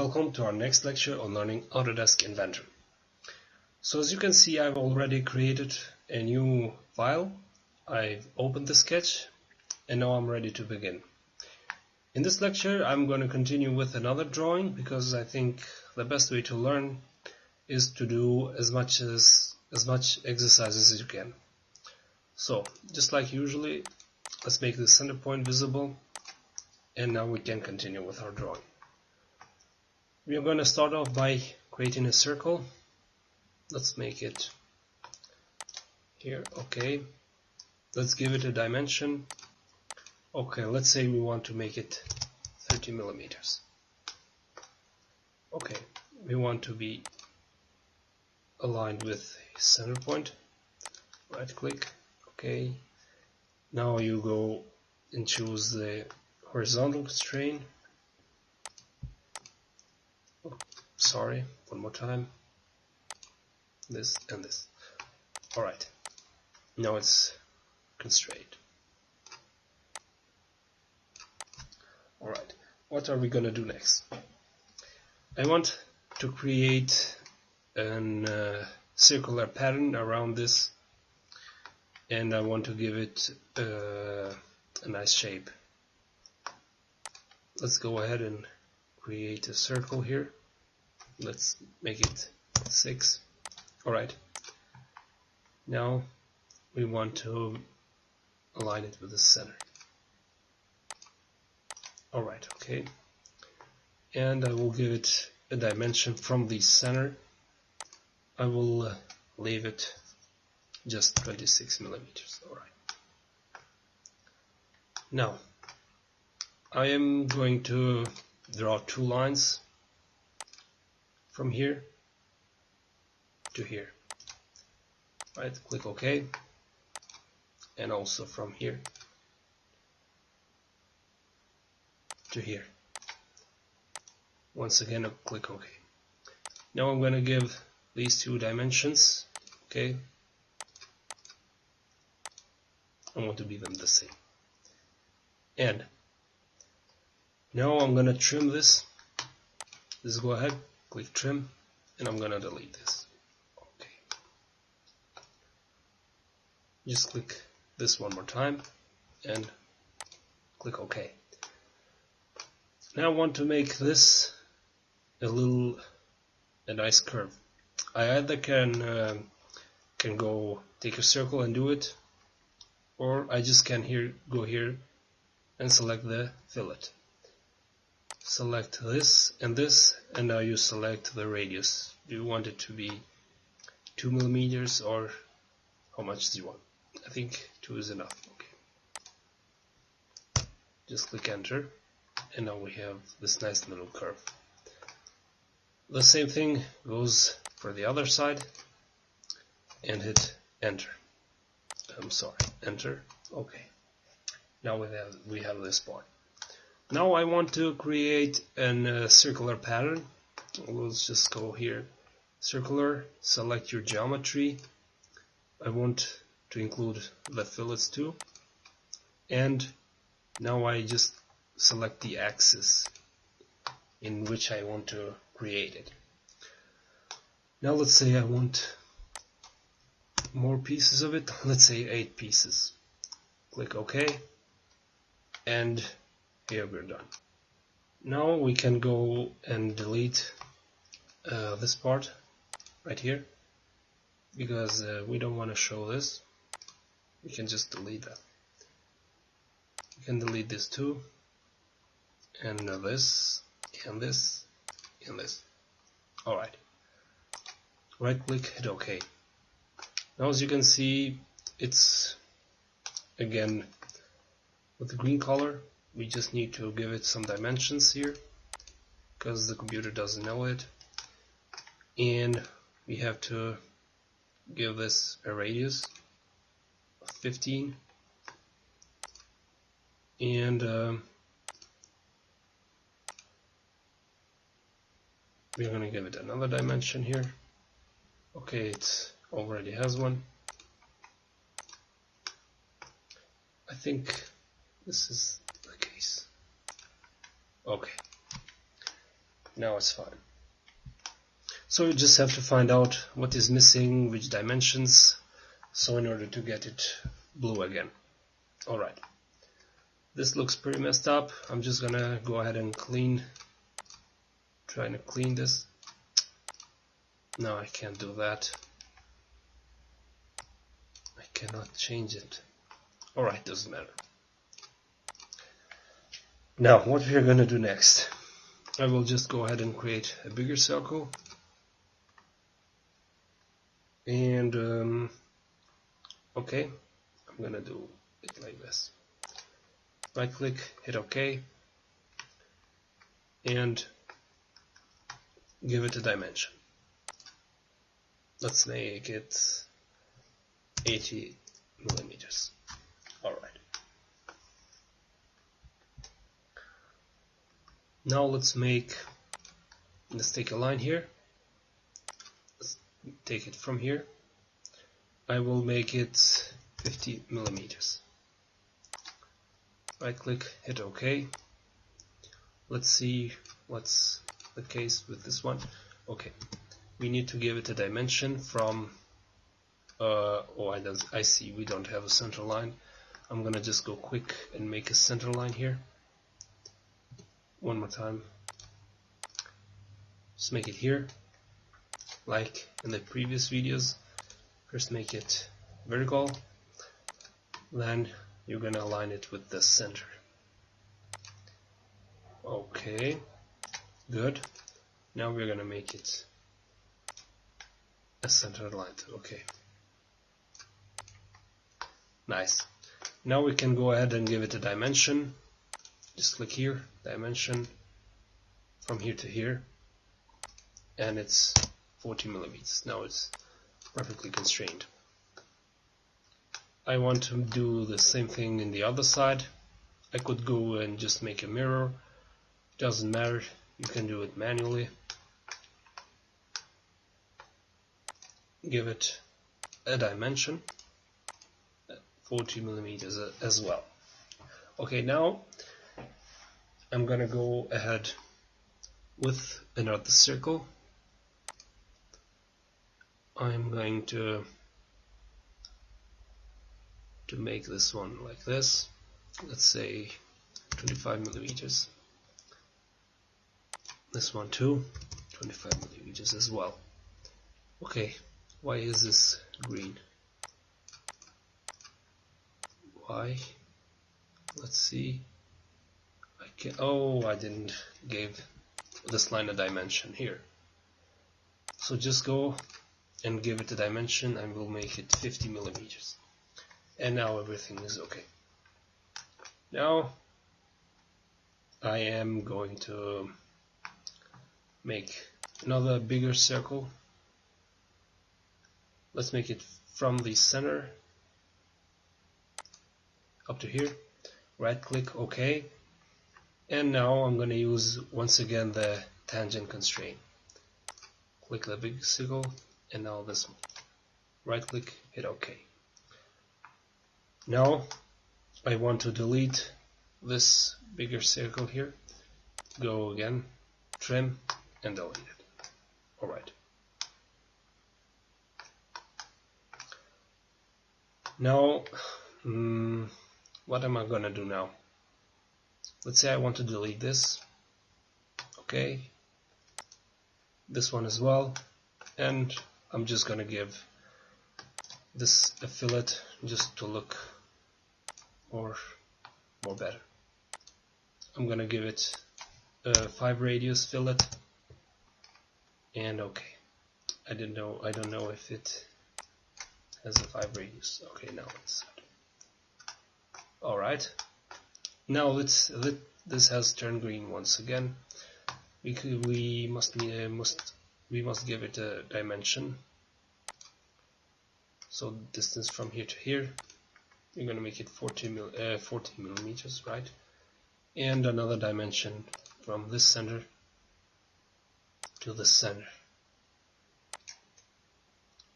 welcome to our next lecture on learning Autodesk Inventor. So as you can see, I've already created a new file. I've opened the sketch and now I'm ready to begin. In this lecture I'm going to continue with another drawing because I think the best way to learn is to do as much exercises as you can. So just like usually, let's make the center point visible and now we can continue with our drawing. We are going to start off by creating a circle. Let's make it here. Okay, let's give it a dimension. Okay, let's say we want to make it 30 millimeters. Okay, we want to be aligned with center point. Right click. Okay, now you go and choose the horizontal constraint. Sorry, one more time. This and this. Alright, now it's constrained. Alright, what are we gonna do next? I want to create a circular pattern around this, and I want to give it a nice shape. Let's go ahead and create a circle here. Let's make it 6. Alright, now we want to align it with the center. Alright, okay, and I will give it a dimension from the center. I will leave it just 26 millimeters. Alright, now I am going to draw 2 lines from here to here. Right, click OK, and also from here to here. Once again, I'll click OK. Now I'm going to give these 2 dimensions. Okay, I want to be them the same. And now I'm going to trim this. Let's go ahead, click trim, and I'm going to delete this. Okay. Just click this one more time and click OK. Now I want to make this a nice curve. I either can go take a circle and do it, or I just can go here and select the fillet. Select this, and now you select the radius. Do you want it to be 2 millimeters, or how much do you want? I think 2 is enough. Okay. Just click enter, and now we have this nice little curve. The same thing goes for the other side, and hit enter. I'm sorry, enter. Okay. Now we have this part. Now I want to create a circular pattern. Let's just go here, circular, select your geometry. I want to include the fillets too, and now I just select the axis in which I want to create it. Now let's say I want more pieces of it. Let's say 8 pieces. Click OK, and here we're done. Now we can go and delete this part right here, because we don't want to show this. We can just delete that. You can delete this too, and this, and this, and this. Alright. Right click, hit OK. Now as you can see, it's again with the green color. We just need to give it some dimensions here because the computer doesn't know it, and we have to give this a radius of 15, and we're going to give it another dimension here. Okay, it already has one. I think this is the case. Okay, Now it's fine. So you just have to find out what is missing, which dimensions, so in order to get it blue again. Alright, this looks pretty messed up. I'm just gonna go ahead and trying to clean this. No, I can't do that. I cannot change it. Alright, doesn't matter. Now, what we're gonna do next, I will just go ahead and create a bigger circle. And okay, I'm gonna do it like this. Right click, hit OK, and give it a dimension. Let's make it 80 millimeters. Alright. Now let's take a line here. Let's take it from here. I will make it 50 millimeters. Right click, hit OK. Let's see what's the case with this one. Okay, we need to give it a dimension from I see we don't have a center line. I'm gonna just go quick and make a center line here. One more time. Just make it here, like in the previous videos. First make it vertical, then you're gonna align it with the center. Okay, good. Now we're gonna make it a centered line. Okay, nice. Now we can go ahead and give it a dimension. Just click here, dimension, from here to here, and it's 40 millimeters. Now it's perfectly constrained. I want to do the same thing in the other side. I could go and just make a mirror. Doesn't matter, you can do it manually. Give it a dimension, 40 millimeters as well. Okay, now I'm gonna go ahead with another circle. I'm going to make this one like this. Let's say 25 millimeters. This one too, 25 millimeters as well. Okay, why is this green? Why? Let's see. I didn't give this line a dimension here. So just go and give it a dimension and we'll make it 50 millimeters. And now everything is okay. Now I am going to make another bigger circle. Let's make it from the center up to here. Right click, OK. And now I'm going to use once again the tangent constraint. Click the big circle and now this one. Right click, hit OK. Now I want to delete this bigger circle here. Go again, trim, and delete it. Alright. Now, what am I gonna do now? Let's say I want to delete this. Okay. This one as well. And I'm just gonna give this a fillet just to look more better. I'm gonna give it a 5 radius fillet. And okay. I don't know if it has a 5 radius. Okay, now it's alright. Now this has turned green once again. We must give it a dimension. So distance from here to here, you're going to make it 40 millimeters, right? And another dimension from this center to the center.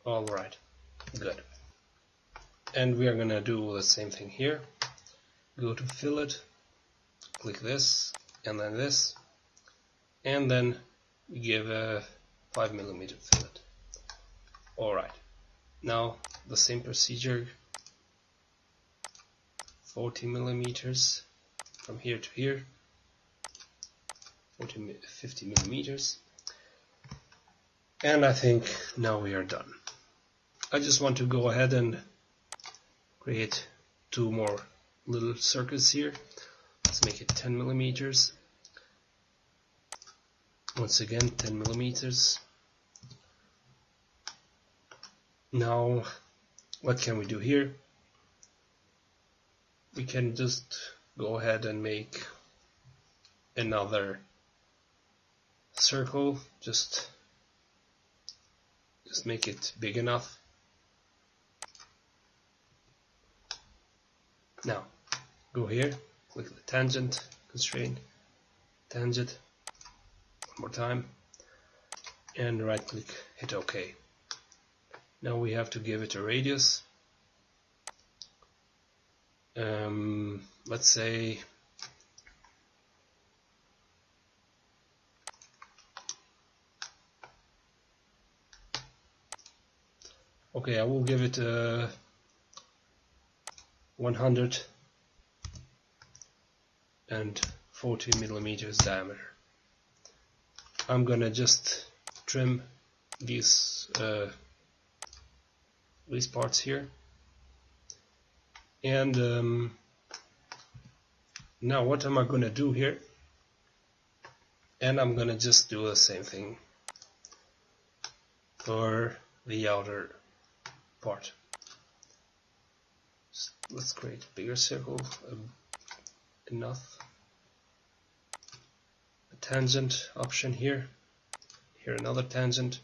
Alright, good. And we are going to do the same thing here. Go to fillet, click this, and then this, and then we give a 5mm fillet. Alright, now the same procedure, 40mm from here to here, 50mm, and I think now we are done. I just want to go ahead and create 2 more little circles here. Let's make it 10mm. Once again, 10mm. Now, what can we do here? We can just go ahead and make another circle. Just make it big enough. Now, go here, click the tangent constraint, tangent, one more time, and right click, hit OK. Now we have to give it a radius. Let's say okay, I will give it a 140mm diameter. I'm gonna just trim these parts here, and now what am I gonna do here? And I'm gonna just do the same thing for the outer part. Let's create a bigger circle, enough. A tangent option here, another tangent,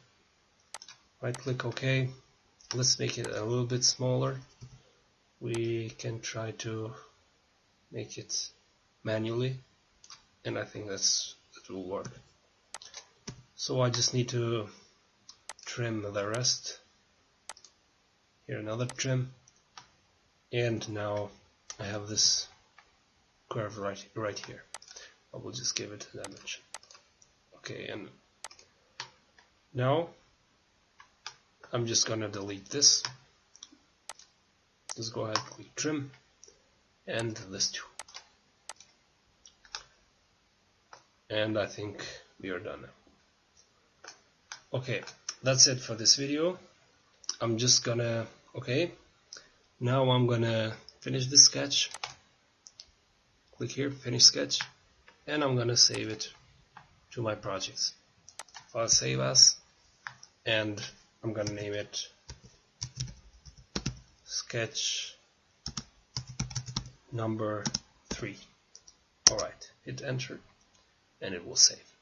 right click OK. Let's make it a little bit smaller. We can try to make it manually, and I think that will work. So I just need to trim the rest. Here another trim, and now I have this curve right here. I will just give it a dimension. Okay, and now I'm just gonna delete this. Just go ahead, click trim, and this too. And I think we are done now. Okay, that's it for this video. I'm just gonna, now I'm gonna finish this sketch. Click here, finish sketch, and I'm gonna save it to my projects. File save as, and I'm gonna name it sketch number 3. Alright, hit enter and it will save.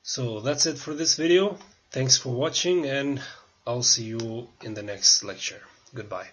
So that's it for this video. Thanks for watching, and I'll see you in the next lecture. Goodbye.